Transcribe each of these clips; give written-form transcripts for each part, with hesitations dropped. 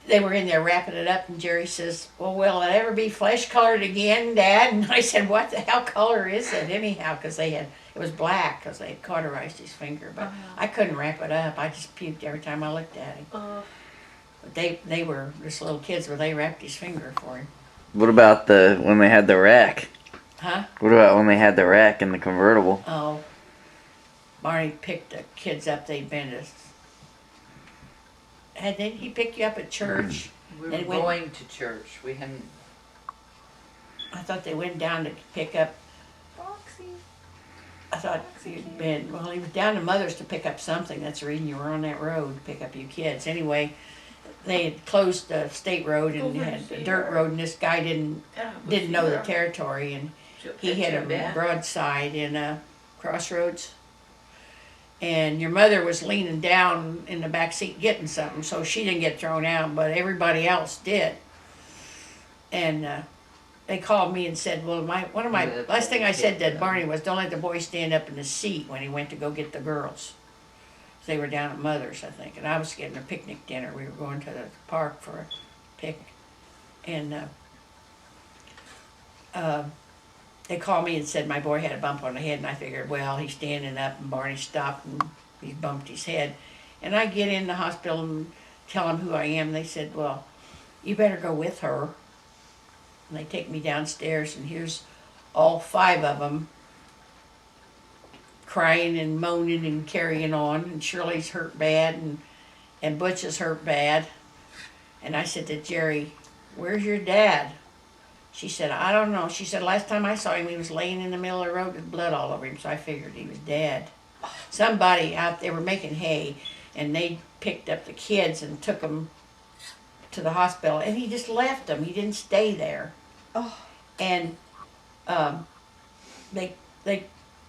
they were in there wrapping it up, and Jerry says, well, will it ever be flesh colored again, Dad? And I said, what the hell color is it anyhow? Because it was black because they had cauterized his finger, but I couldn't wrap it up. I just puked every time I looked at him. But they were just little kids, but they wrapped his finger for him. What about when they had the rack? Huh? What about when they had the rack in the convertible? Oh, Barney picked the kids up. They'd been to. Did he pick you up at church? We were going to church. We hadn't. I thought they went down to pick up. Foxy. I thought you'd been. Well, he was down to Mother's to pick up something. That's the reason you were on that road to pick up your kids. Anyway, they had closed the state road and had a dirt road, and this guy didn't know the territory, and he hit a broadside in a crossroads. And your mother was leaning down in the back seat getting something, so she didn't get thrown out, but everybody else did. And they called me and said, well, last thing I said to Barney was, don't let the boy stand up in the seat when he went to go get the girls. They were down at Mother's, I think, and I was getting a picnic dinner. We were going to the park for a picnic. And they called me and said my boy had a bump on the head, and I figured, well, he's standing up, and Barney stopped, and he bumped his head. And I get in the hospital and tell them who I am. They said, well, you better go with her. And they take me downstairs, and here's all 5 of them crying and moaning and carrying on. And Shirley's hurt bad, and Butch is hurt bad. And I said to Jerry, where's your dad? She said, I don't know. She said, last time I saw him, he was laying in the middle of the road with blood all over him, so I figured he was dead. Somebody out there were making hay, and they picked up the kids and took them to the hospital, and he just left them. He didn't stay there. Oh. And the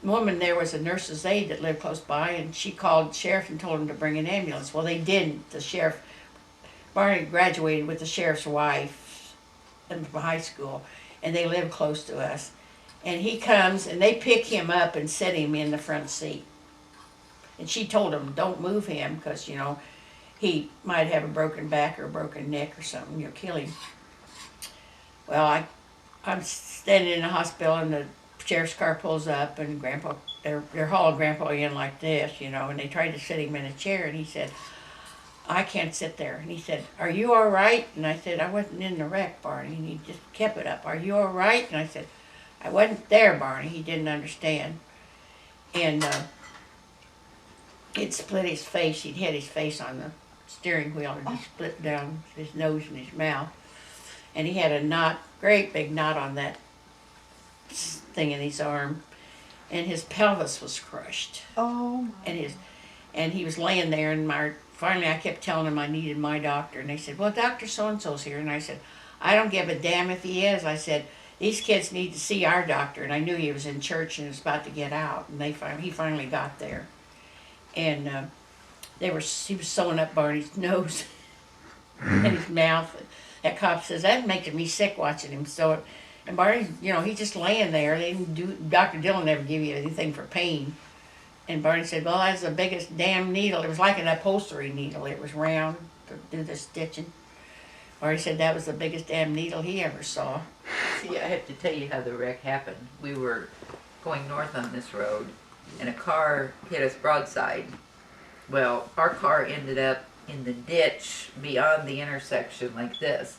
woman there was a nurse's aide that lived close by, and she called the sheriff and told him to bring an ambulance. Well, they didn't. The sheriff, Barney graduated with the sheriff's wife from high school, and they live close to us. And he comes, and they pick him up and set him in the front seat. And she told him, don't move him, because, he might have a broken back or a broken neck or something. You'll kill him. Well, I'm standing in the hospital, and the sheriff's car pulls up, and they're hauling Grandpa in like this, and they tried to sit him in a chair, and he said, I can't sit there. And he said, are you all right? And I said, I wasn't in the wreck, Barney. And he just kept it up. Are you all right? And I said, I wasn't there, Barney. He didn't understand. And it split his face. He'd hit his face on the steering wheel, and he split down his nose and his mouth. And he had a great big knot on that thing in his arm. And his pelvis was crushed. Oh. And he was laying there, and finally, I kept telling him I needed my doctor, and they said, well, Dr. So-and-so's here. And I said, I don't give a damn if he is. I said, these kids need to see our doctor. And I knew he was in church and was about to get out, and he finally got there. And he was sewing up Barney's nose and his mouth. That cop says, that makes me sick watching him sew it. And Barney, he's just laying there. Dr. Dillon never give you anything for pain. And Barney said, well, that's the biggest damn needle. It was like an upholstery needle. It was round to do the stitching. Barney said that was the biggest damn needle he ever saw. See, I have to tell you how the wreck happened. We were going north on this road, and a car hit us broadside. Well, our car ended up in the ditch beyond the intersection like this.